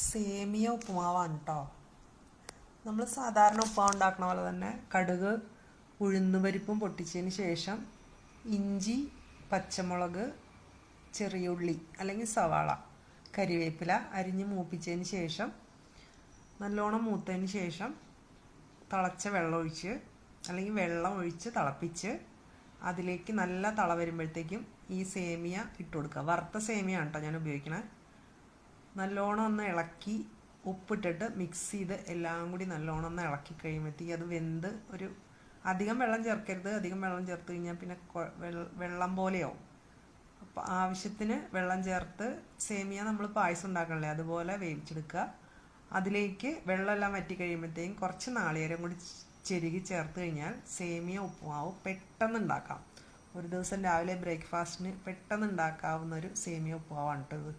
സേമിയ ഉപ്പുമാവാണ് കേട്ടോ. നമ്മൾ സാധാരണ ഉപ്പുമാവ് ഉണ്ടാക്കുന്ന പോലെ തന്നെ കടുക് ഉഴുന്നുപരിപ്പും പൊട്ടിച്ചതിന് ശേഷം ഇഞ്ചി, പച്ചമുളക്, ചെറിയ ഉള്ളി അല്ലെങ്കിൽ സവാള, കരിവേപ്പില അരിഞ്ഞ് മൂപ്പിച്ചതിന് ശേഷം നല്ലോണം മൂത്തതിന് ശേഷം തിളച്ച വെള്ളം ഒഴിച്ച് അല്ലെങ്കിൽ വെള്ളം ഒഴിച്ച് തിളപ്പിച്ച് അതിലേക്ക് നല്ല തള വരുമ്പോഴത്തേക്കും ഈ സേമിയ ഇട്ട് കൊടുക്കുക. വറുത്ത സേമിയ ആണ് കേട്ടോ ഞാൻ ഉപയോഗിക്കണേ. നല്ലോണം ഒന്ന് ഇളക്കി ഉപ്പിട്ടിട്ട് മിക്സ് ചെയ്ത് എല്ലാം കൂടി നല്ലോണം ഒന്ന് ഇളക്കി കഴിയുമ്പോഴത്തേക്ക് അത് വെന്ത് അധികം വെള്ളം ചേർക്കരുത്. അധികം വെള്ളം ചേർത്ത് കഴിഞ്ഞാൽ പിന്നെ വെള്ളം പോലെയാവും. അപ്പോൾ ആവശ്യത്തിന് വെള്ളം ചേർത്ത് സേമിയ നമ്മൾ പായസം ഉണ്ടാക്കണല്ലേ അതുപോലെ വേവിച്ചെടുക്കുക. അതിലേക്ക് വെള്ളമെല്ലാം വറ്റി കഴിയുമ്പോഴത്തേക്കും കുറച്ച് നാളികേരം കൂടി ചെരുകി ചേർത്ത് കഴിഞ്ഞാൽ സേമിയ ഉപ്പുമാവ് പെട്ടെന്ന് ഉണ്ടാക്കാം. ഒരു ദിവസം രാവിലെ ബ്രേക്ക്ഫാസ്റ്റിന് പെട്ടെന്ന് ഉണ്ടാക്കാവുന്ന ഒരു സേമിയ ഉപ്പുമാവാണ് കേട്ടോ ഇത്.